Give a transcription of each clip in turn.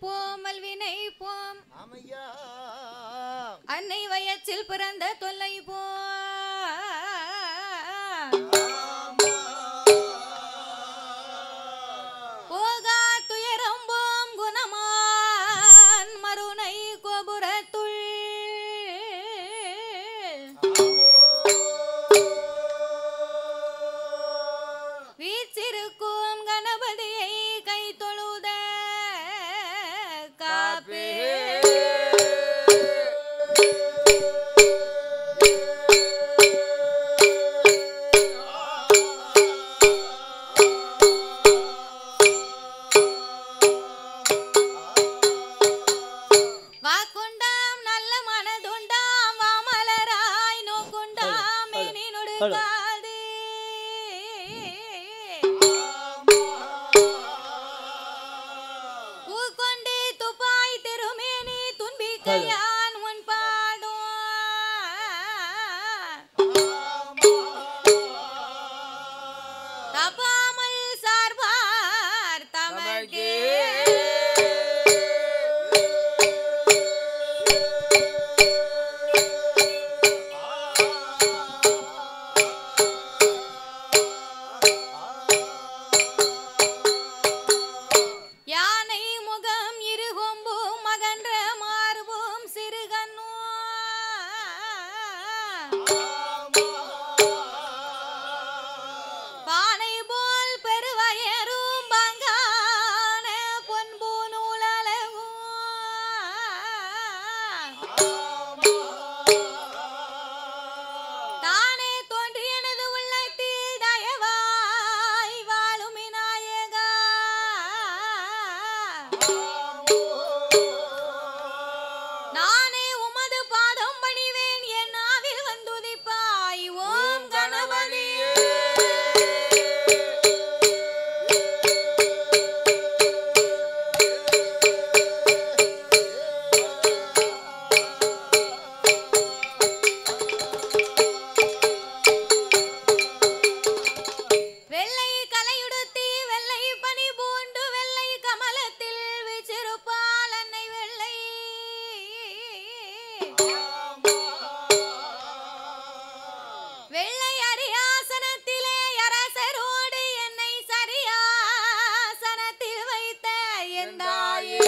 போம் அல்வினை போம் அன்னை வயச்சில் பிறந்த தொல்லை போ போகா துயரம் போம் குணமான் மருணை கோபுரத்துள் வீச்சிருக்கும் கணபதியை கை தொழுத காப்பே வாக்குண்டாம் நல்ல மனதுண்டாம் வாமலராய் நோக்குண்டாம் மேனி நொடுக்காதே பூக்கொண்டே துப்பாய் திருமேனி துன்பிக்கையான் முன் பாடும் தப்பாமல் சார்பார் தமக்கே யானை முகம் இருகொம்பும் மகன்ற மார்பும் சிறுகண்ணும் பானை போல் பெருவயரும் பங்கான பொன்பு நூலழகும் தானே தோன்றி எனது உள்ளத்தில் தயவாய் வாழும் விநாயகா நானே உமது பாதம் பணிவேன் என் நாவில் வந்துதிப்பாய் ஓம் கணபதியே வெள்ளை கலையுடுத்தி வெள்ளை பனி பூண்டு வெள்ளை கமலத்தில் வீச்சிருப்பாள் அன்னை வெள்ளை வெள்ளை அரியாசனத்திலே அரசரோடு என்னை சரியாசனத்தில் வைத்த என் தாயே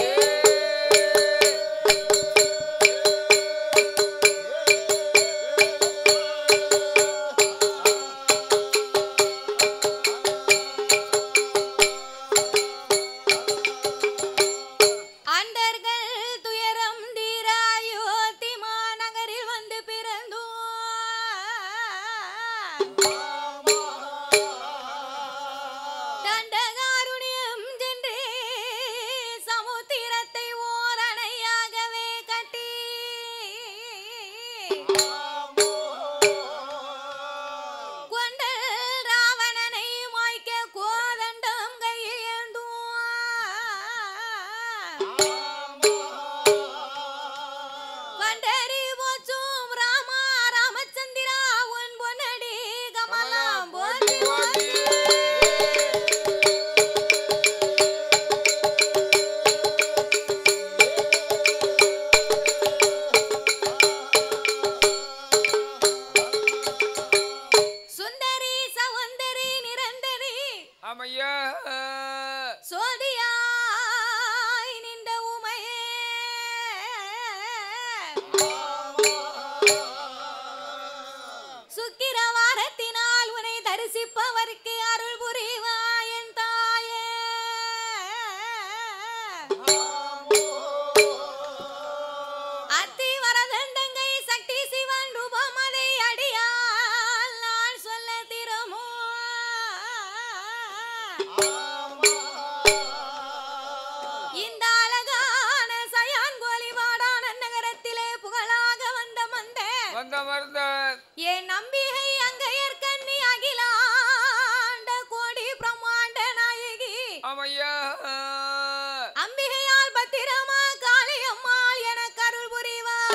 அண்டர்கள் துயரம் தீராயோத்தி மாநகரில் வந்து பிறந்தோம் தண்டகாருண்யம் சென்றே சமுத்திரத்தை ஓரணையாகவே கட்டி கொண்டல் ராவணனை மாய்க்க கோதண்டம் கையில் ஏந்தும் வண்டரி போச்சும் ராமா ராமச்சந்திரா உன் பொன்னடி கமலாம் போற்றி போற்றி சுந்தரி சவுந்தரி நிரந்தரி ஆமையா சோதியாய் நின்ற உமையே சுக்கிரவாரத்தினால் உன்னை தரிசிப்பவர்க்கு அருள் புரிவாய் என் தாயே அத்தி வரதண்டங்கை சக்தி சிவன் ரூபம் அதை அடியால் நான் சொல்ல திருமோ இந்த அழகான சயான் கோலிவாடான நகரத்திலே புகழாக வந்த வந்த மருந்த என் நம்பிகை அங்கையர் கண்ணி அகிலாண்ட கோடி பிரம்மாண்ட நாயகி ஆமையா அம்பிகையால் பத்திரமா காளியம்மாள் எனக்கு அருள் புரிவார்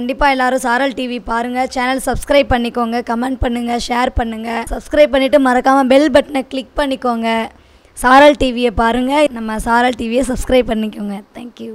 கண்டிப்பாக எல்லாரும் சாரல் டிவி பாருங்கள். சேனல் சப்ஸ்கிரைப் பண்ணிக்கோங்க, கமெண்ட் பண்ணுங்கள், ஷேர் பண்ணுங்கள். சப்ஸ்கிரைப் பண்ணிவிட்டு மறக்காமல் பெல் பட்டனை கிளிக் பண்ணிக்கோங்க. சாரல் டிவியை பாருங்கள், நம்ம சாரல் டிவியை சப்ஸ்கிரைப் பண்ணிக்கோங்க. தேங்க்யூ.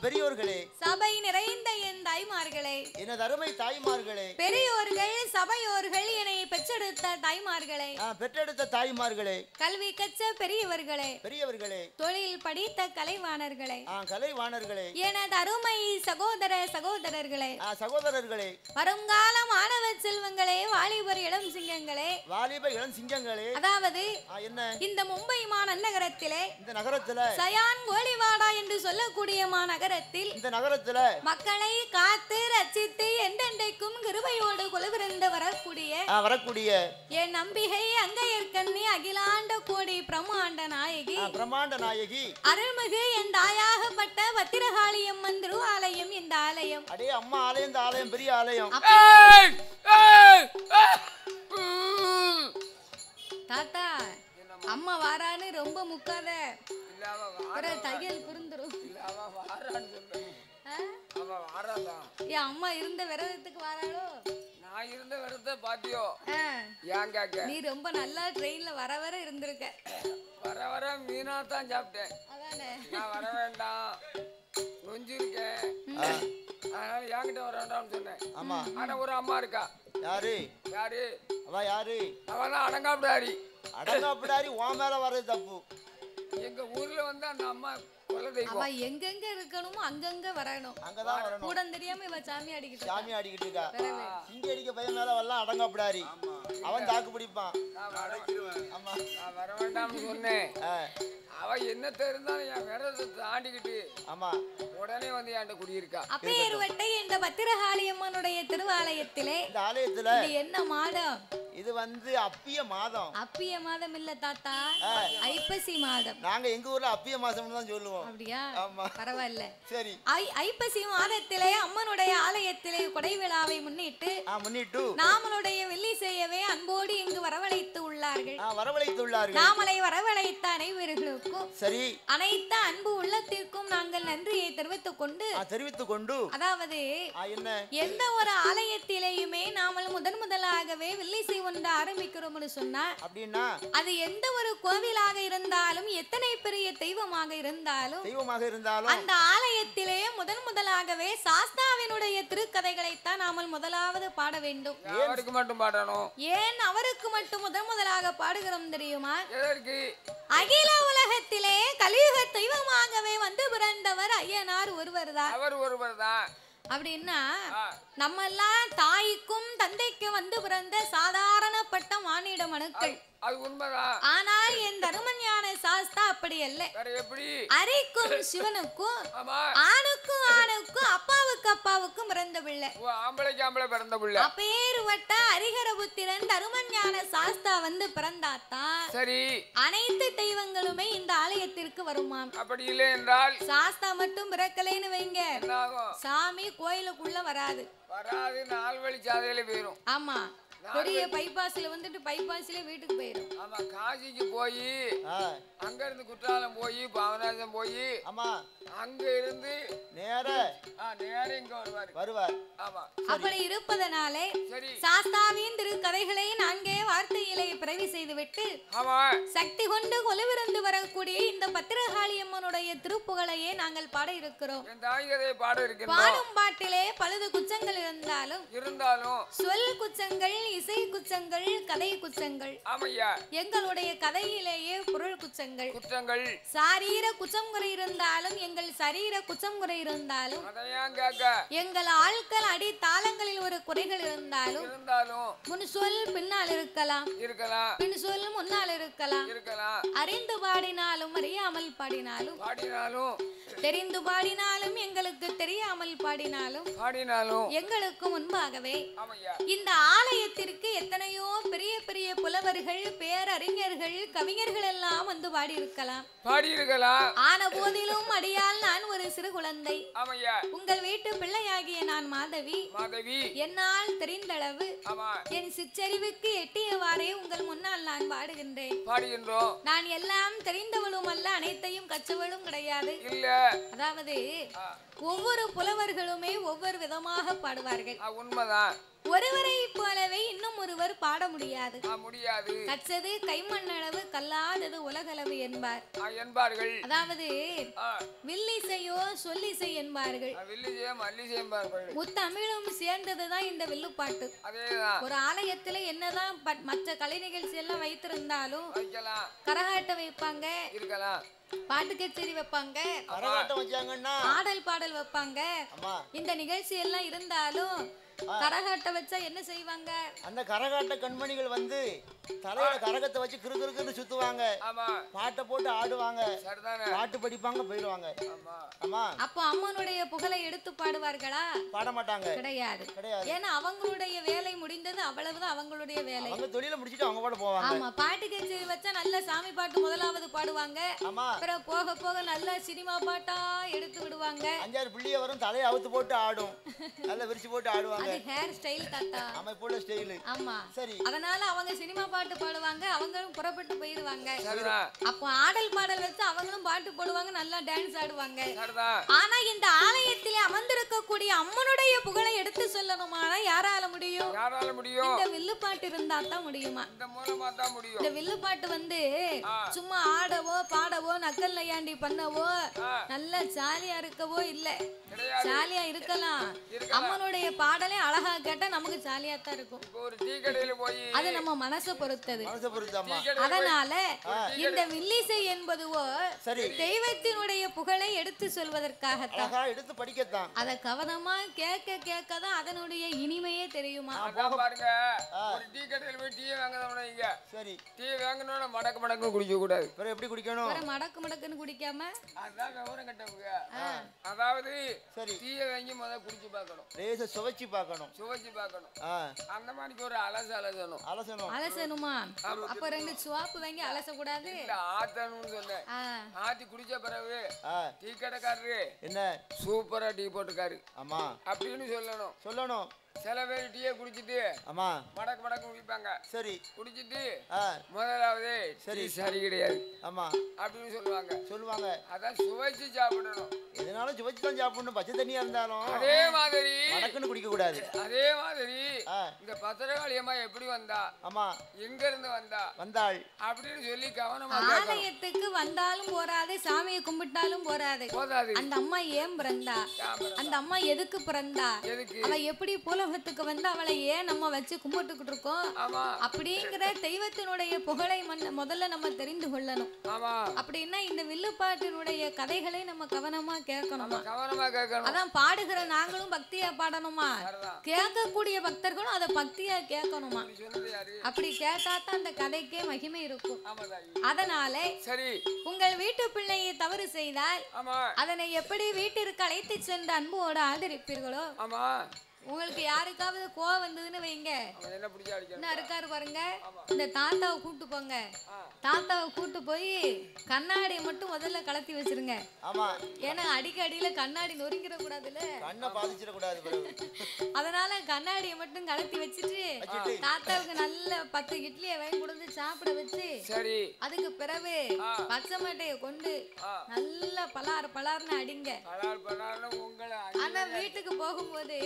பெரியோர்களே, சபை நிறைந்த என் தாய்மார்களே, எனது அருமை தாய்மார்களே, பெரியோர்கள் சபையோர்கள் என்னை பெற்றெடுத்த தாய்மார்களே, பெற்றெடுத்த தாய்மார்களே, கல்வி கற்ற பெரியவர்களே, பெரியவர்களே, தொழில் படித்த கலைவாணர்களே, கலைவாணர்களே, எனது அருமை சகோதர சகோதரர்களே, சகோதரர்களே, வருங்கால மாணவ செல்வங்களே, வாலிபர் இளம் சிங்கங்களே, வாலிப இளம் சிங்கங்களே, அதாவது என்ன இந்த மும்பை மாநகரத்திலே, இந்த நகரத்துல சயான் கோலிவாடா என்று சொல்லக்கூடிய மாநகரத்தில், இந்த நகரத்துல மக்களை காத்து ரட்சித்து என்றென்றைக்கும் கிருபையோடு கொலுவிருந்து வரக்கூடிய என் நம்பிகை அங்கையர்கண்ணி அகிலாண்ட கோடி பிரம்மாண்ட நாயகி அருள்மிகு என் தாயாகப்பட்ட பத்திரகாளியம்மன் திருவாலயம் இந்த ஆலயம். அடே அம்மா ஆலயம், இந்த ஆலயம் பெரிய ஆலயம். தாத்தா அம்மா வாரான்னு ரொம்ப முக்காத, தையல் புரிந்துரும். என் அம்மா இருந்த விரதத்துக்கு வாராளோ? நான் இருந்த விரதத்தை பாத்தியோ? நீ ரொம்ப நல்லா ட்ரெயின்ல வர வர இருந்திருக்க. வர வர மீனா தான் சாப்பிட்டேன். நான் வர வேண்டாம், நொஞ்சிருக்கேன், அதனால என்கிட்ட வர வேண்டாம்னு சொன்னேன். ஆமா, ஆனா ஒரு அம்மா இருக்கா. யாரு? யாரு அவ? யாரு? அவதான் அடங்காப்பிடாரி. அடங்காப்பிடாரி உன் மேல வர்றது தப்பு. எங்க ஊர்ல வந்து அந்த அம்மா கொலை தெய்வம். அவ எங்கெங்க இருக்கணுமோ அங்கங்க வரணும். அங்கதான் வரணும். கூட தெரியாம இவ சாமி அடிக்கிட்டு இருக்கா. இங்க அடிக்க பையன் மேல வரலாம் அடங்காப்பிடாரி. அவன் தாக்கு பிடிப்பான். ஆமா, நான் வர வேண்டாம்னு சொன்னேன். அவ என்னத்த இருந்தாலும் என் விரதத்தை தாண்டிக்கிட்டு ஆமா உடனே வந்து என்கிட்ட குடியிருக்கா. அப்பேர்வட்டை இந்த பத்திரகாளியம்மனுடைய திருவாலயத்திலே, இந்த ஆலயத்துல என்ன மாதம்? இது வந்து அப்பிய மாதம். அப்பிய மாதம் இல்ல தாத்தா, ஐப்பசி மாதம். நாங்க எங்க ஊர்ல அப்பிய மாசம்னு தான் சொல்லுவோம். இருக்கும். அப்படியா? ஆமா. பரவாயில்ல. சரி. ஐப்பசி மாதத்திலே அம்மனுடைய ஆலயத்திலே கொடை விழாவை முன்னிட்டு நாமளுடைய வெள்ளி செய்யவே அன்போடு இங்கு வரவழைத்து உள்ளார்கள். நாமளை வரவழைத்த அனைவர்களுக்கும் சரி அனைத்து அன்பு உள்ளத்திற்கும் நாங்கள் நன்றியை தெரிவித்துக் கொண்டு அதாவது எந்த ஒரு ஆலயத்திலேயுமே நாமல் முதலாகவே வெள்ளிசை ஒன்று ஆரம்பிக்கிறோம்னு சொன்னா அப்படின்னா அது எந்த ஒரு கோவிலாக இருந்தாலும் எத்தனை பெரிய தெய்வமாக இருந்தாலும் அந்த ஆலயத்திலே முதலாகவே சாஸ்தாவினுடைய திருக்கதைகளைத்தான் நாமல் முதலாவது பாட வேண்டும். அவருக்கு மட்டும் பாடணும். ஏன் அவருக்கு மட்டும் முதலாக பாடுகிறோம் தெரியுமா? அகில உலகத்திலே கலியுக தெய்வமாகவே வந்து பிறந்தவர் ஐயனார் ஒருவர்தான். அவர் ஒருவர்தான். அப்படின்னா நம்ம எல்லாம் தாய்க்கும் தந்தைக்கும் வந்து பிறந்த சாதாரணப்பட்ட மானிட மனுக்கள். அது உண்மைதான். ஆனால் என் தருமஞான சாஸ்தா அப்படி அல்ல. அரிக்கும் சிவனுக்கும் ஆணுக்கும் அப்பாவுக்கும் பிறந்த பிள்ளை. பிறந்த பிள்ளை. அப்பேறுவட்ட ஹரிஹரபுத்திரன் தருமஞான சாஸ்தா வந்து பிறந்தாத்தான் சரி அனைத்து தெய்வங்களுமே இந்த ஆலயத்திற்கு வருமாம். அப்படி இல்லை என்றால் சாஸ்தா மட்டும் பிறக்கலைன்னு வைங்க, சாமி கோயிலுக்குள்ள வராது. 4 வழி சாதையில போயிரும். ஆமா, பெரிய பைபாஸ்ல வந்துட்டு பைபாஸ்ல வீட்டுக்கு போயிடும். ஆமா, காசிக்கு போய் அங்க இருந்து குற்றாலம் போய் பாவநாசம் போய் ஆமா அங்க இருந்து நேர இங்க வருவார். ஆமா, அப்படி இருப்பதனாலே சாஸ்தாவின் திருக்கதைகளை நான்கே வார்த்தையிலே பிறவி செய்துவிட்டு சக்தி கொண்டு கொலுவிருந்து வரக்கூடிய இந்த பத்திரகாளி அம்மனுடைய திருப்புகளையே நாங்கள் பாட இருக்கிறோம். பாடும் பாட்டிலே பழுது குச்சங்கள் இருந்தாலும் சொல் குச்சங்கள், இசை குச்சங்கள், கதை குச்சங்கள். எங்களுடைய கதையிலேயே பொருள் குச்சங்கள். சாரீர குச்சம் குறை இருந்தாலும் எங்கள் சரீர குச்சம் குறை இருந்தாலும் எங்கள் ஆட்கள் அடி தாளங்களில் ஒரு குறைகள் இருந்தாலும் முன் சொல் பின்னால் இருக்கலாம், பின் சொல் முன்னால் இருக்கலாம். அறிந்து பாடினாலும் அறியாமல் பாடினாலும் தெரிந்து பாடினாலும் எங்களுக்கு தெரியாமல் பாடினாலும் எங்களுக்கு முன்பாகவே இந்த ஆலயத்திற்கு எத்தனையோ பெரிய பெரிய புலவர்கள், பேரறிஞர்கள், கவிஞர்கள் எல்லாம் வந்து பாடியிருக்கலாம். ஆன போதிலும் அடியால் நான் ஒரு சிறு குழந்தை. உங்கள் வீட்டு பிள்ளையாகிய நான் மாதவி. என்னால் தெரிந்தளவு என் சிற்றறிவுக்கு எட்டியவாறே உங்கள் முன்னால் நான் பாடுகின்றேன். நான் எல்லாம் தெரிந்தவளும் அல்ல, அனைத்தையும் கற்றவளும் கிடையாது. அதாவது ஒவ்வொரு புலவர்களுமே ஒவ்வொரு விதமாக பாடுவார்கள். உண்மைதான். ஒருவரை போலவே இன்னும் ஒருவர் பாட முடியாது. கற்றது கைமண்ணளவு கல்லாதது உலகளவு என்பார்கள். அதாவது வில்லிசையோ சொல்லிசை என்பார்கள். முத்தமிழும் சேர்ந்ததுதான் இந்த வில்லுப்பாட்டு. ஒரு ஆலயத்துல என்னதான் மற்ற கலை நிகழ்ச்சி எல்லாம் வைத்திருந்தாலும் கரகாட்டம் வைப்பாங்க, பாட்டு கச்சேரி வைப்பாங்க, ஆடல் பாடல் வைப்பாங்க. இந்த நிகழ்ச்சி எல்லாம் இருந்தாலும் கரகாட்ட வச்சா என்ன செய்வாங்க? அந்த கரகாட்ட கண்மணிகள் வந்து தலையில கரகத்தை வச்சு கிறுகிறுன்னு சுத்துவாங்க, பாட்டை போட்டு ஆடுவாங்க, பாட்டு படிப்பாங்க, போயிடுவாங்க. அப்போ அம்மனுடைய புகழை எடுத்து பாடுவார்களா? பாட மாட்டாங்க. கிடையாது. ஏன்னா அவங்களுடைய வேலை முடிந்தது, அவ்வளவுதான் அவங்களுடைய வேலை. அவங்க தொழிலை முடிச்சிட்டு அவங்க பாட போவாங்க. ஆமா, பாட்டு கச்சேரி வச்சா நல்ல சாமி பாட்டு முதலாவது பாடுவாங்க. அப்புறம் போக போக நல்ல சினிமா பாட்டா எடுத்து விடுவாங்க. 5-6 பிள்ளைய வரும், தலையை அவுத்து போட்டு ஆடும், நல்ல விரிச்சு போட்டு ஆடுவாங்க. அது ஹேர் ஸ்டைல் தாத்தா. ஆமா, போல ஸ்டைல். ஆமா, சரி. அதனால அவங்க சினிமா பாட்டு பாடுவாங்க, அவங்களும் புறப்பட்டு போயிடுவாங்க. அப்போ ஆடல் பாடல் வச்சு அவங்களும் பாட்டு போடுவாங்க, நல்லா டான்ஸ் ஆடுவாங்க. ஆனா இந்த ஆலயத்திலே அமர்ந்திருக்கக்கூடிய அம்மனுடைய புகழை எடுத்து சொல்லணுமானா யாரால முடியும்? இந்த வில்லுப்பாட்டு இருந்தா தான் முடியுமா? இந்த வில்லுப்பாட்டு வந்து சும்மா ஆடவோ பாடவோ நக்கல் நையாண்டி பண்ணவோ நல்ல ஜாலியா இருக்கவோ இல்ல. ஜாலியா இருக்கலாம், அம்மனுடைய பாடலே அழகா கேட்டா நமக்கு ஜாலியா தான் இருக்கும். அது நம்ம மனசை பொறுத்தது. அதனால இந்த வில்லிசை என்பதுவோ தெய்வத்தினுடைய புகழை எடுத்து சொல்வதற்காகத்தான், எடுத்து படிக்கத்தான். அத கவனமா கேட்க கேட்கதான் அதனுடைய இனிமையே தெரியுமா? பாருங்க, ஒரு டீ கடையில் போய் டீ வாங்குறவங்க சரி டீ வாங்கணும்னா மடக்கு மடக்கு குடிக்க கூடாது. எப்படி குடிக்கணும்? மடக்கு மடக்குன்னு குடிக்காம அதான் விவரம் கட்டவங்க. அதாவது சரி டீயை வாங்கி முதல்ல குடிச்சு பார்க்கணும், சுவைச்சு பார்க்கணும். பார்க்கணும். அந்த மாதிரி ஒரு அலசணுமா? அப்ப 2 சுவாப்பு வாங்கி அலச கூடாது. ஆத்தணும்னு சொன்னேன். ஆத்தி குடிச்ச பிறகு டீ கடைக்காரரு என்ன சூப்பரா டீ போட்டுக்காரு ஆமா அப்படின்னு சொல்லணும். சில பேர் டீயை குடிச்சிட்டு ஆமா மடக்கு குடிப்பாங்க. சரி குடிச்சிட்டு முதலாவது சரி கிடையாது ஆமா அப்படின்னு சொல்லுவாங்க. அதான் சுவைச்சு சாப்பிடணும். எதனாலும் சுவைச்சு தான் சாப்பிடணும். பச்சை தண்ணியா இருந்தாலும் அதே மாதிரி மடக்குன்னு குடிக்க கூடாது. அதே மாதிரி இந்த பத்திரகாளியம்மா எப்படி வந்தா ஆமா எங்க இருந்து வந்தாள் அப்படின்னு சொல்லி கவனமா ஆலயத்துக்கு வந்தாலும் போறாது, சாமியை கும்பிட்டாலும் போறாது. அந்த அம்மா ஏன் பிறந்தா, அந்த அம்மா எதுக்கு பிறந்தா, அவ எப்படி பூலோகத்துக்கு வந்து அவளை ஏன் நம்ம வச்சு கும்பிட்டுக்கிட்டு இருக்கோம் அப்படிங்கிற தெய்வத்தினுடைய புகழை முதல்ல நம்ம தெரிந்து கொள்ளணும். அப்படின்னா இந்த வில்லுப்பாட்டினுடைய கதைகளை நம்ம கவனமா கேட்கணும். அதான் பாடுகிற நாங்களும் பக்தியா பாடணுமா, கேட்கக்கூடிய பக்தர்களும் அதை பக்தியா கேட்கணுமா. அப்படி கேட்டாதான் அந்த கதைக்கே மகிமை இருக்கும். அதனால உங்கள் வீட்டு பிள்ளையை தவறு செய்தால் அதனை எப்படி வீட்டிற்கு அழைத்து சென்று அன்போடு ஆதரிப்பீர்களோ, உங்களுக்கு யாருக்காவது கோவம் வந்ததுன்னு வைங்க, என்ன இருக்காரு பாருங்க, இந்த தாத்தாவை கூட்டு போங்க. தாத்தாவை கூட்டு போய் கண்ணாடியை மட்டும் முதல்ல கலத்தி வச்சிருங்க. ஏன்னா அடிக்கடியில கண்ணாடி நொறுங்கிட கூடாதுல்ல, அதனால கண்ணாடியை மட்டும் கலத்தி வச்சுட்டு தாத்தாவுக்கு நல்ல 10 இட்லியை வாங்கி கொடுத்து சாப்பிட வச்சு, அதுக்கு பிறகு பச்சை மட்டையை கொண்டு நல்லா பலார்னு அடிங்க. ஆனா வீட்டுக்கு போகும்போது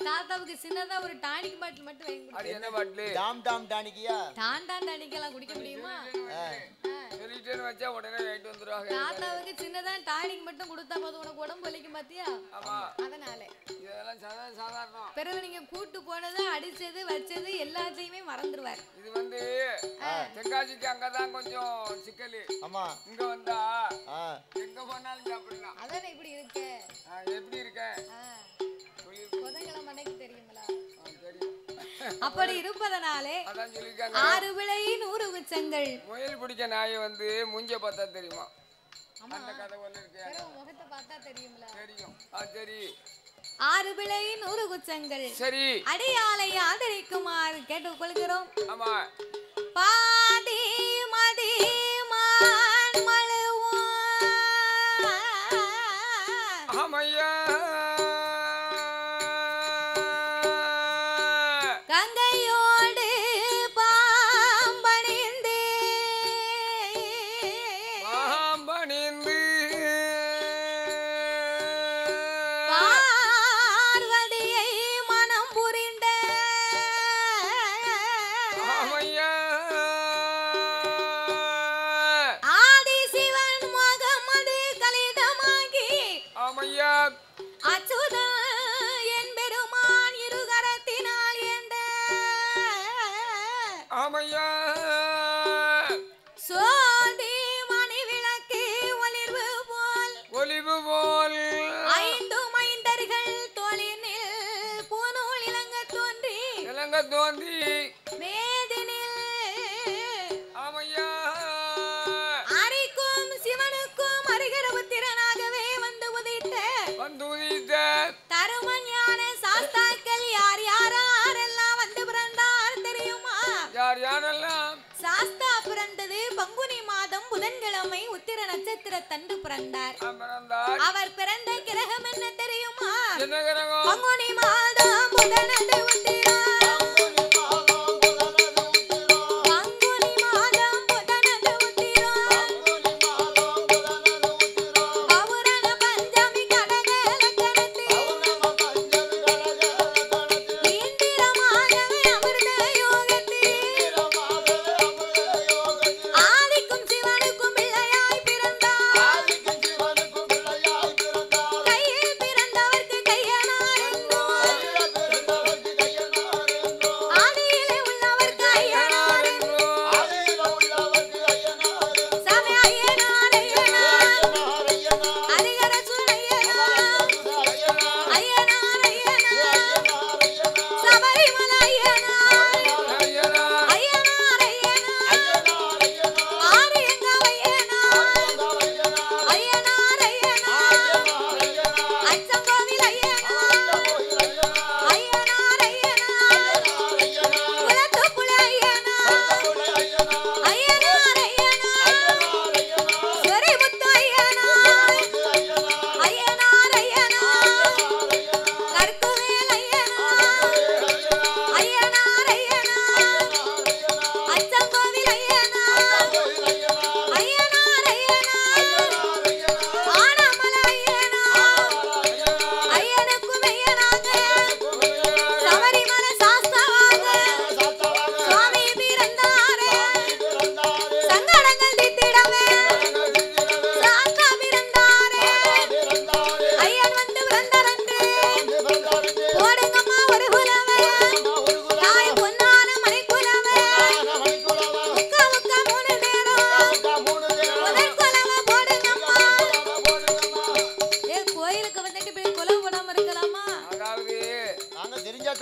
தாத்தாவுக்கு சின்னதா ஒரு டானிக் பாட்டில் மட்டும் வாங்கி கொடுங்க. அது என்ன பாட்டில்? டாம் டானிக்கியா? டான் டானிக்கெல்லாம் குடிக்க முடியுமா? சொல்லிட்டேன்னு வச்சா உடனே ரைட் வந்துருவாங்க. தாத்தாவுக்கு சின்னதா டானிக் மட்டும் கொடுத்தா போதும், உனக்கு உடம்பு வலிக்கும் பாத்தியா? அதனால இதெல்லாம் சாதாரணம். பிறகு நீங்க கூட்டு போனது அடிச்சது வச்சது எல்லாத்தையுமே மறந்துடுவார். இது வந்து தென்காசிக்கு அங்கதான் கொஞ்சம் சிக்கல். ஆமா இங்க வந்தா எங்க போனாலும் சாப்பிடலாம். அதானே இப்படி இருக்க. எப்படி இருக்க? அப்படி இருப்பதனாலே 6 விளை 100 குச்சங்கள். முயல் பிடிக்க நாயை வந்து மூஞ்ச பார்த்தா தெரியுமா? அந்த கதை ஒண்ணு இருக்கு. முகத்தை பார்த்தா தெரியும்ல? தெரியும். சரி 6 விளை 100 குச்சங்கள். சரி அடியாளை ஆதரிக்குமாறு கேட்டுக்கொள்கிறோம். ஆமா. பாதி மதி மான் மழுவா ஆமையா தண்டு பிறந்தார். அவர் பிறந்த கிரகம் என்ன தெரியுமா? பங்குனி மாதம் புதனது உத்திரம்.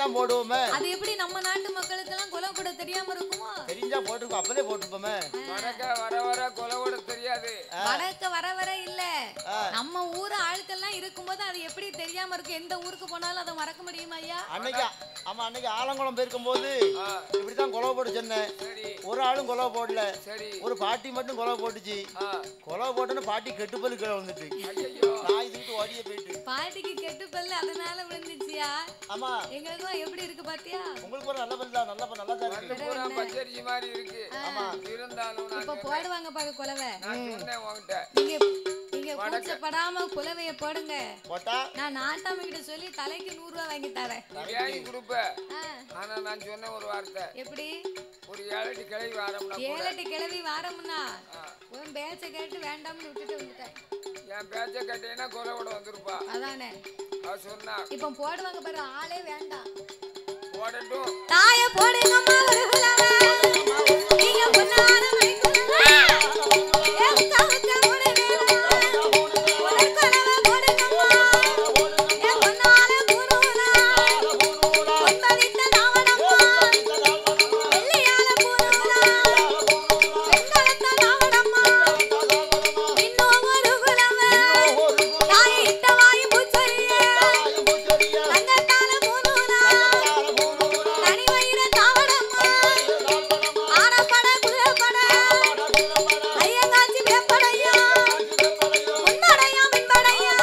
தான் போடுவோமே. அது எப்படி நம்ம நாட்டு மக்களுக்கு எல்லாம் கொலை போட தெரியாம இருக்குமோ? தெரிஞ்சா போட்டுருப்போம், அப்பவே போட்டுருப்போமே. வடக்க வர வர கொலை போட தெரியாது. வடக்க வர வர இல்ல, நம்ம ஊர் ஆட்கள்லாம் இருக்கும்போது அது எப்படி தெரியாம இருக்கு? எந்த ஊருக்கு போனாலும் அதை மறக்க முடியுமா ஐயா? அன்னைக்கு ஆமா, அன்னைக்கு ஆலங்குளம் போயிருக்கும் போது இப்படித்தான் கொலை போட்டு சொன்னேன். ஒரு ஆளும் கொலை போடல, ஒரு பாட்டி மட்டும் கொலை போட்டுச்சு. கொலை போட்டோன்னு பாட்டி கெட்டுப்பல் கீழே வந்துட்டு நான் இதுக்கிட்டு ஓடிய போயிட்டு. பாட்டிக்கு கெட்டுப்பல் அதனால விழுந்துச்சியா? ஆமா. எங்களுக்கும் எப்படி இருக்கு பாத்தியா? உங்களுக்கு ஒரு நல்ல பல் தான், நல்லா தான் இருக்கு. பச்சரிசி மாதிரி இருக்கு. ஆமா. இருந்தாலும் இப்ப போடுவாங்க பாரு குலவை. நான் சொன்னேன் உன்கிட்ட. நீங்க கூச்சப்படாம குலவைய போடுங்க. போட்டா நான் நாட்டாம கிட்ட சொல்லி தலைக்கு 100 ரூபாய் வாங்கி தரேன். வாங்கி கொடுப்ப. ஆனா நான் சொன்ன ஒரு வார்த்தை. எப்படி? ஒரு 7 கிளவி வாரம்னா 7 கிளவி வாரம்னா உன் பேச்ச கேட்டு வேண்டாம்னு விட்டுட்டு வந்துட்டேன். என் பேச்ச கேட்டேன்னா கொலையோட வந்திருப்பா. அதானே அவ சொன்னா. இப்ப போடுவாங்க பாரு, ஆளே வேண்டாம். போடட்டும். தாய போடுங்கம்மா ஒரு குலவை. நீங்க பொன்னான மைக்குலவை. ஏ கவுத்த முடுவே. ஒரு குலவை போடுங்கம்மா. ஏ பொன்னான குருனா. பொன்பதித்த தாவணம்மா. வெள்ளியான குருனா. வெண்கலத்த தாவணம்மா. இன்னும் ஒரு குலவை. தாய இட்ட வாய் பூச்சொரிய. தங்கத்தால குருனா. தனி வயிற தாவணம்மா. ஆனப்பட குதிரைப்பட. ஐயங்காச்சி வேப்படையா. முன்படையா மின்படையா.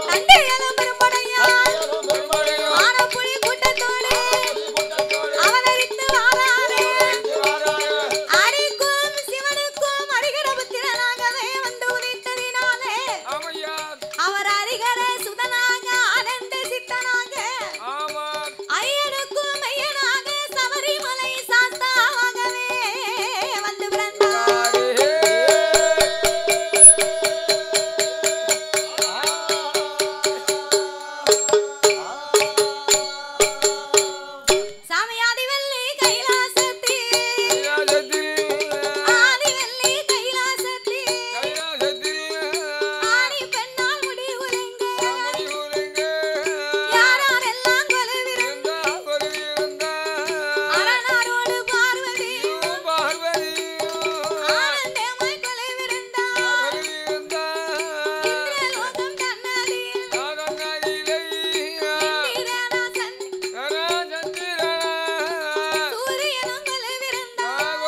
தண்டு எலும்பெரும்படையா. ஆனப்புலி கூட்டத்தோடு. அவதரித்து வாராரே. அரிக்கும் சிவனுக்கும் அரிகர புத்திரனாகவே வந்து உதித்ததினாலே ஆமையா. அவர் அரிகர சுதனாக ஆனந்த சித்தனாக ஆமா. ஐயனுக்கும் மையனாக சபரிமலை சாஸ்தாவாகவே வந்து பிறந்தார். சாமியாதி வெள்ளி கைலாசத்தி. ஆதி வெள்ளி கைலாசத்தி. ஆணி பெண்ணால் முடி உலங்க. யாரெல்லாம் கொலுவிருந்த. அரணாரோடு பார்வதி. ஆனந்தமாய் கொலுவிருந்தார். இந்திரலோகம் தன்னதியில். இந்திரனாசன். சூரியனும் கொலுவிருந்தார்.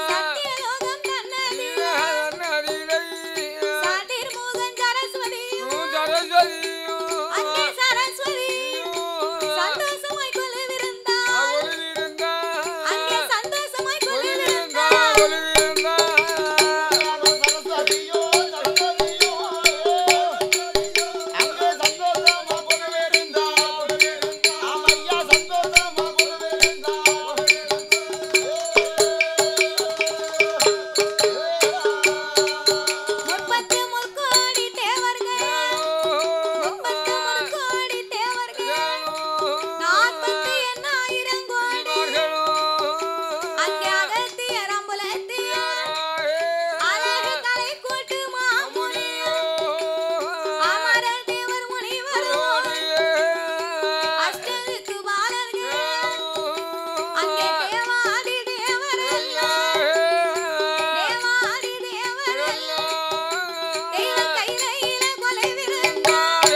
சத்தியலோகம் தன்னதியில். சாதிர்முகன் சரஸ்வதியும். அங்கே சரஸ்வதியும் சந்தோஷமாய் கொலுவிருந்தார். அங்கே சந்தோஷமாய் கொலுவிருந்தார். சரஸ்வதியோ சரஸ்வதியோ அங்கே சந்தோஷமா கொலுவிருந்தா. ஆமையா சந்தோஷமா கொலுவிருந்தா. முப்பத்து முக்கோடி தேவர்கள். முப்பத்து முக்கோடி தேவர்கள். 48,000 கோடி. அங்கே அகத்தியர் அம்பலத்தியர். அழகு கலை கூட்டு மாமுனியும். அமரர் தேவர் முனிவரும். அஷ்டதிக்கு பாலர்கள். அங்கே தேவாதி தேவரெல்லாம். தேவாதி தேவரெல்லாம். தெய்வ கையில கொலைவிருந்தார்.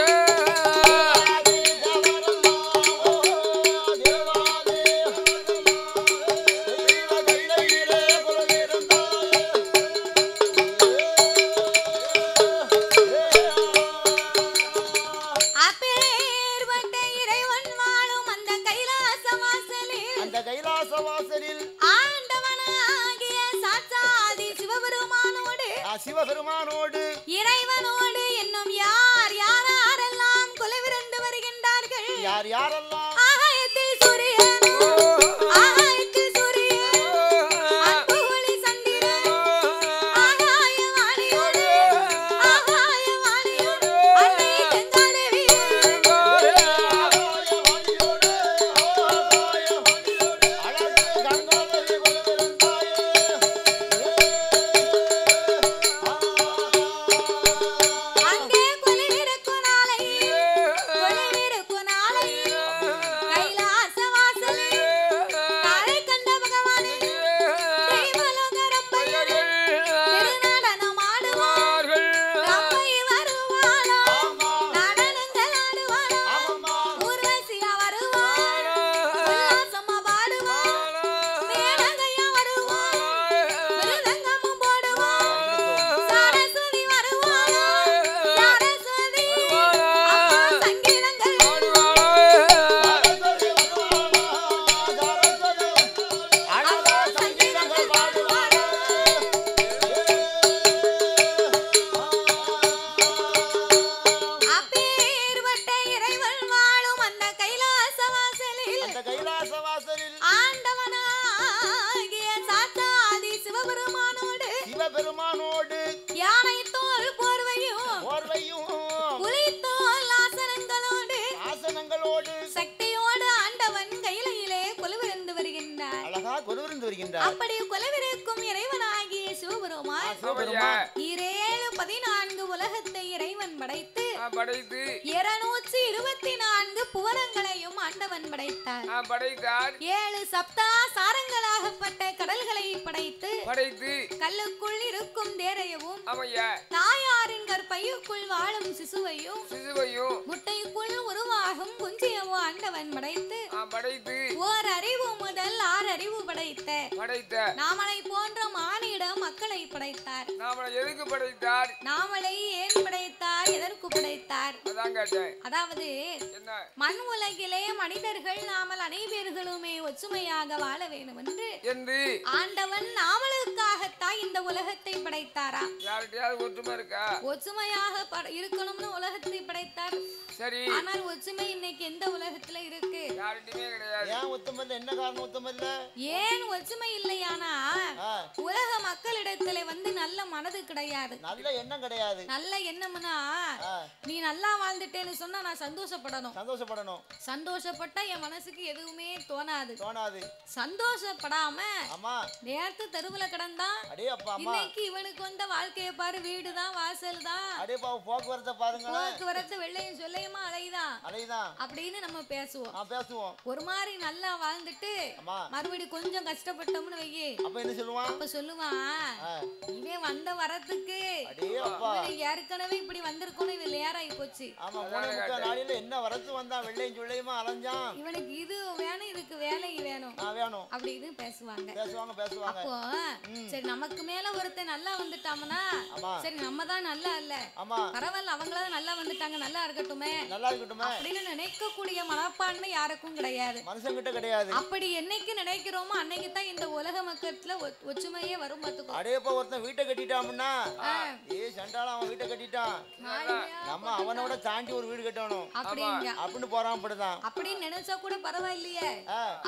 அப்பேற்பட்ட இறைவன் வாழும் அந்த கைலாச வாசலில் அந்த கைலாச வாசலில் ஆண்டவனாகிய சாட்சாதி சிவபெருமானோடு சிவபெருமானோடு இறைவனோடு இன்னும் யார் யாரெல்லாம் கொலைவிருந்து வருகின்றார்கள்? யார் யாரெல்லாம் ஆகாயத்தில் சூரியனும். ஆகாயத்தில் சூரியன். அன்பு ஒளி சந்திரன். ஆகாய வாணியோடு. ஆகாய வாணியோடு. அன்னை தென்காலவி. அழகு கங்காதரி கொலுவிருந்தாயே. அங்கே கொலைவிருக்கும் நாளை. கொலைவிருக்கும் நாளை. சிவபெருமானோடு யானை தோல் போர்வையும் புலித்தோல் ஆசனங்களோடு சக்தியோடு ஆண்டவன் கையிலே கொலுவிருந்து வருகின்றார். அழகா கொலுவிருந்து வருகின்றார். அப்படி கொலுவிருக்கும் இறைவனாகிய சிவபெருமான் 14 உலகத்தை இறைவன் படைத்து 224 புவனங்களையும் ஆண்டவன் படைத்தார். 7 சப்தா சாரங்களாகப்பட்ட கடல்களை படைத்து கல்லுக்குள் இருக்கும் தேரையவும் தாயாரின் கற்பையுக்குள் வாழும் சிசுவையும் முட்டைக்குள் உருவாகும் குஞ்சியவோ ஆண்டவன் படைத்து ஓர் அறிவு முதல் 6 அறிவு படைத்த நாமளை போன்ற மானிட மக்களை படைத்தார். நாமளை ஏன் படைத்தார், எதற்கு படைத்தார்? அதாவது மண் உலகிலே மனிதர்கள் நாமல் அனைவர்களுமே ஒற்றுமையாக வாழ வேண்டும் என்று ஆண்டவன் நாமளுக்காகத்தான் இந்த உலகத்தை படைத்தாரா? ஒற்றுமையாக இருக்கணும்னு உலகத்தை படைத்தார். ஆனால் ஒற்றுமை இன்னைக்கு எந்த உலகத்துல இருக்கு? ஏன் ஒற்றுமை இல்லையானா உலக மக்களிடத்துல நல்ல மனது கிடையாது, நல்ல எண்ணம் கிடையாது. நல்ல எண்ணம்னா நீ நல்லா வாழ்ந்துட்டேன்னு சொன்னா நான் சந்தோஷப்படணும். சந்தோஷப்பட்டா என் மனசுக்கு எதுவுமே தோணாது. சந்தோஷப்படாம நேரத்து தெருவுல கிடந்தா இன்னைக்கு இவனுக்கு வந்த வாழ்க்கையை பாரு, வீடுதான் வாசல் தான், போக்குவரத்து வெள்ளையும் சொல்லையுமா அலைதான் அப்படின்னு நம்ம பேசுவோம். ஒரு மாதிரி நல்லா வாழ்ந்துட்டு மறுபடி கொஞ்சம் கஷ்டப்பட்டோம்னு வையே அப்ப சொல்லுவான் இவன் வந்த வரத்துக்கு ஏற்கனவே இப்படி வந்திருக்கணும், இவன் லேராகி போச்சு, என்ன வரத்து வந்தா வெள்ளையும் சொல்லையுமா அலைஞ்சான், இவனுக்கு இது வேணும் இதுக்கு வேலை வேணும் அப்படின்னு பேசுவாங்க. அப்போ சரி நமக்கு மேல ஒருத்தன் நல்லா வந்துட்டாமனா சரி நம்ம தான் நல்லா இல்ல, பரவாயில்ல அவங்களாவது நல்லா வந்துட்டாங்க நல்லா இருக்கட்டுமே அப்படின்னு நினைக்கக்கூடிய மனப்பான்மை யாருக்கும் கிடையாது, மனுஷங்கிட்ட கிடையாது. அப்படி என்னைக்கு நினைக்கிறோமோ அன்னைக்கு தான் இந்த உலக மக்கத்துல ஒற்றுமையே வரும். பாத்துக்கோ, அடேப்பா ஒருத்தன் வீட்டை கட்டிட்டான்னா சண்டால அவன் வீட்டை கட்டிட்டான், நம்ம அவனோட தாண்டி ஒரு வீடு கட்டணும் அப்படின்னு போறான். அப்படின்னு நினைச்சா கூட பரவாயில்லையே,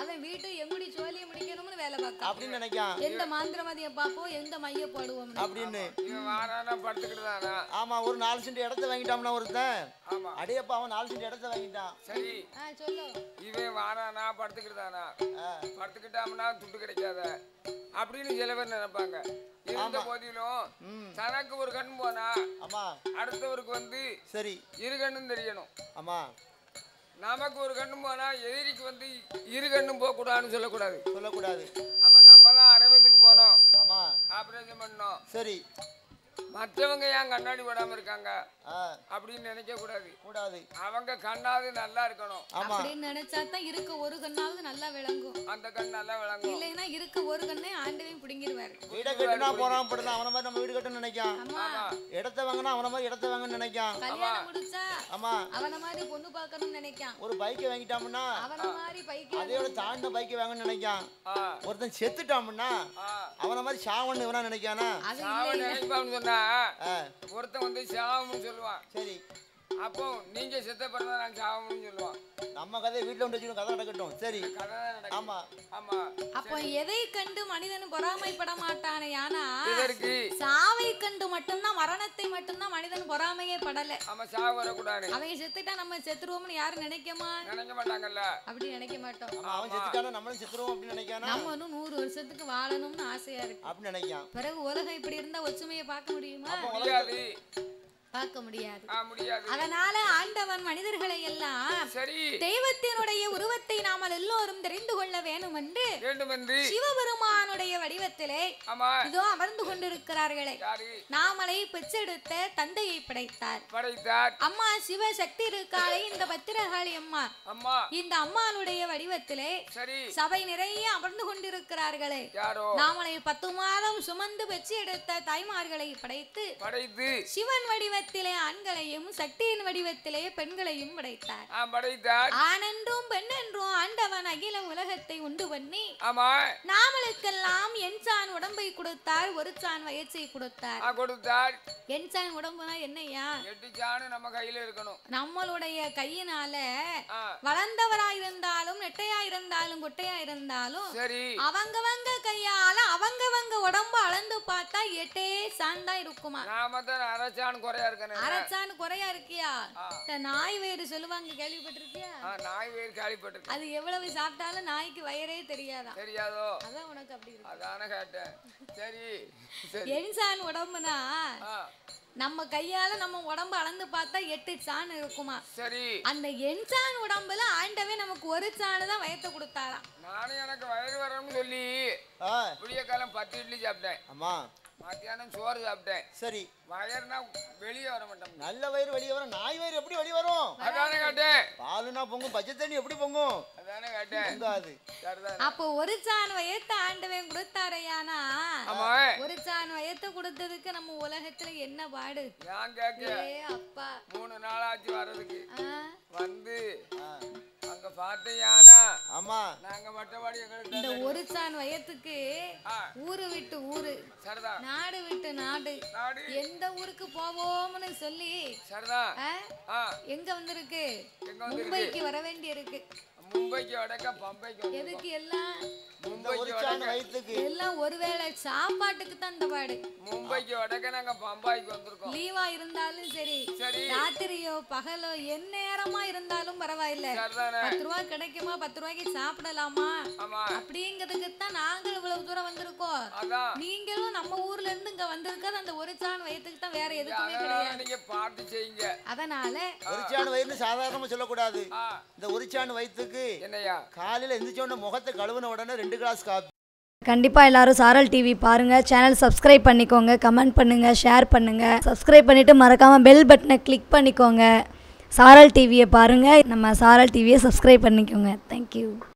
அவன் வீட்டை எங்குடி சோழிய முடிக்கணும்னு வேலை பார்க்க அப்படின்னு நினைக்கான். எந்த மாந்திரவாதிய பாப்போம், எந்த மைய போடுவோம் அப்படின்னு. ஆமா, ஒரு 4 சென்ட் இடத்தை வாங்கிட்டான்னா ஒருத்தன், அடேப்பா அவன் 4 சென்ட் இடத்தை வாங்கிட்டான். சரி சொல்லு, இவன் வாரானா படுத்துக்கிட்டானா, படுத்துக்கிட்டாம்னா துட்டு கிடைக்காத அப்படின்னு சில பேர் நினைப்பாங்க. இருந்த போதிலும் தனக்கு ஒரு கண் போனா அடுத்தவருக்கு சரி 2 கண்ணும் தெரியணும். ஆமா, நமக்கு ஒரு கண்ணும் போனா எதிரிக்கு 2 கண்ணும் போக கூடாதுன்னு சொல்லக்கூடாது. ஆமா, நம்ம தான் அரவிந்துக்கு போனோம், ஆமா ஆபரேஷன் பண்ணோம், சரி மற்றவங்க ஏன் கண்ணாடி போடாம இருக்காங்க அப்படின்னு நினைக்க கூடாது. அவங்க கண்ணாவது நல்லா இருக்கணும் அப்படின்னு நினைச்சா தான் இருக்க ஒரு கண்ணாவது நல்லா விளங்கும், அந்த கண் நல்லா விளங்கும். இல்லைன்னா இருக்க ஒரு கண்ணே ஆண்டவன் பிடுங்கிடுவாரு. வீட கட்டினா போறான் படுதான், அவன மாதிரி நம்ம வீடு கட்டணும்னு நினைக்கான். இடத்த வாங்கினா அவன மாதிரி இடத்த வாங்கணும்னு நினைக்கான். கல்யாணம் முடிச்சா ஆமா அவன மாதிரி பொண்ணு பார்க்கணும்னு நினைக்கான். ஒரு பைக்கை வாங்கிட்டாம்னா அவன மாதிரி பைக் அதையோட தாண்ட பைக்கை வாங்கணும்னு நினைக்கான். ஒருத்தன் செத்துட்டாம்னா அவன மாதிரி சாவன்னு இவனா நினைக்கானா? நினைப்பான்னு சொன்னா ஒருத்தன் சாவம்னு சொல்லுவான். சரி, அப்போ நீங்க செத்த பிறந்தா நான் சாவம்னு சொல்லுவான். நம்ம கதை வீட்டுல வந்து கதை நடக்கட்டும். சரி, ஆமா ஆமா. அப்போ எதை கண்டு மனிதன் பொறாமைப்பட மாட்டானே, ஆனா இதற்கு சாவை கண்டு மட்டும்தான், மரணத்தை மட்டும்தான் மனிதன் பொறாமையே படல. ஆமா, சாவு வரக்கூடாது. அவன் செத்துட்டா நம்ம செத்துருவோம்னு யாரும் நினைக்க மாட்டாங்கல்ல, அப்படி நினைக்க மாட்டோம். அவன் செத்துட்டானா நம்மளும் செத்துருவோம் அப்படின்னு நினைக்கானா? நம்ம 100 வருஷத்துக்கு வாழணும்னு ஆசையா இருக்கு அப்படின்னு நினைக்கான். பிறகு உலகம் இப்படி இருந்தா ஒற்றுமையை பார்க்க முடியுமா? பார்க்க முடியாது. அதனால ஆண்டவன் மனிதர்களை எல்லாம் தெய்வத்தினுடைய உருவத்தை நாமல் எல்லோரும் தெரிந்து கொள்ள வேண்டும் என்று சிவபெருமானுடைய வடிவத்திலே இதோ அமர்ந்து கொண்டிருக்கிறார்களே நாமளை பெற்றெடுத்த தந்தையை படைத்தார். அம்மா சிவசக்தி இருக்காளே இந்த பத்திரகாளி அம்மா, இந்த அம்மாளுடைய வடிவத்திலே சபை நிறைய அமர்ந்து கொண்டிருக்கிறார்களே நாமளை 10 மாதம் சுமந்து பெற்று எடுத்த தாய்மார்களை படைத்து சிவன் வடிவ ஆண்களையும் சக்தியின் வடிவத்திலே பெண்களையும் படைத்தார். ஆனென்றும் பெண்ணென்றும் ஆண்டவன் அகில உலகத்தை உண்டு பண்ணி நாமளுக்கெல்லாம் என்சான் உடம்பை கொடுத்தார், ஒரு சான் வயற்சை கொடுத்தார். என்சான் உடம்புனா என்னையா? 8 சான் நம்ம கையில இருக்கணும். நம்மளுடைய கையினால வளர்ந்தவராயிருந்தாலும் நெட்டையா இருந்தாலும் குட்டையா இருந்தாலும் அவங்கவங்க கையால அவங்கவங்க உடம்பு பார்த்தா 8 சான் தான் இருக்குமா. நாம தான் அரைச்சான் குறையா இருக்கனே. அரைச்சான் குறையா இருக்கியா? இந்த நாய் வயிறு சொல்லுவாங்க, கேள்விப்பட்டிருக்கியா? நாய் வயிறு கேள்விப்பட்டிருக்கேன். அது எவ்வளவு சாப்பிட்டாலும் நாய்க்கு வயிறே தெரியாதா? தெரியாதோ? அதான் உனக்கு அப்படி இருக்கு. அதானே கேட்டேன். சரி என்சான் உடம்புனா நம்ம கையால நம்ம உடம்பு அளந்து பார்த்தா 8 சான் இருக்குமா. சரி அந்த என்சான் உடம்புல ஆண்டவே நமக்கு ஒரு சாணு தான் வயத்தை கொடுத்தாராம். நானும் எனக்கு வயிறு வரணும்னு சொல்லி விடிய காலம் 10 இட்லி சாப்பிட்டேன். ஆமா. மத்தியானம் சோறு சாப்பிட்டேன். சரி. வயிறுனா வெளியே வர மாட்டேன். நல்ல வயிறு வெளியே வரும். நாய் வயிறு எப்படி வெளியே வரும்? அதானே கேட்டேன். பாலுனா பொங்கும், பச்சை தண்ணி எப்படி பொங்கும்? அதானே கேட்டேன். பொங்காது. அப்போ ஒரு சான் வயத்தை ஆண்டவன் கொடுத்தாரையானா, ஒரு சான் வயத்தை கொடுத்ததுக்கு நம்ம உலகத்துல என்ன பாடு? நான் கேட்க அப்பா 3 நாள் ஆச்சு வர்றதுக்கு. வந்து அங்க பாத்தையானா. ஆமா. நாங்க மட்டவாடி எங்களுக்கு இந்த ஒரு சான் வயத்துக்கு ஊரு விட்டு ஊரு, நாடு விட்டு நாடு, எந்த ஊருக்கு போவோம்னு சொல்லி எங்க வந்திருக்கு? மும்பைக்கு வர வேண்டி இருக்கு. மும்பைக்கு வடக்க பம்பைக்கு. எதுக்கு எல்லாம்? எல்லாம் ஒருவேளை சாப்பாட்டுக்கு தான் இந்த பாடு. மும்பைக்கு வடக்க நாங்க பம்பாய்க்கு வந்திருக்கோம். லீவா இருந்தாலும் சரி, ராத்திரியோ பகலோ எந்நேரமா இருந்தாலும் பரவாயில்ல, 10 ரூபாய் கிடைக்குமா, 10 ரூபாய்க்கு சாப்பிடலாமா அப்படிங்கிறதுக்கு தான் நாங்கள் இவ்வளவு தூரம் வந்திருக்கோம். நீங்களும் நம்ம ஊர்ல இருந்து இங்க வந்திருக்காது அந்த ஒரு சான் வயத்துக்கு தான், வேற எதுக்குமே கிடையாது. நீங்க பார்த்து செய்யுங்க. அதனால ஒரு சான் வயிறு சாதாரணமா சொல்லக்கூடாது. இந்த ஒரு சான் வயித்துக்கு என்னையா காலையில எந்திரிச்ச உடனே முகத்தை கழுவுன உடனே 2 கிளாஸ் காபி. கண்டிப்பாக எல்லாரும் சாரல் டிவி பாருங்கள். சேனல் சப்ஸ்கிரைப் பண்ணிக்கோங்க, கமெண்ட் பண்ணுங்கள், ஷேர் பண்ணுங்கள். சப்ஸ்கிரைப் பண்ணிவிட்டு மறக்காமல் பெல் பட்டனை கிளிக் பண்ணிக்கோங்க. சாரல் டிவியை பாருங்கள். நம்ம சாரல் டிவியை சப்ஸ்கிரைப் பண்ணிக்கோங்க. தேங்க்யூ.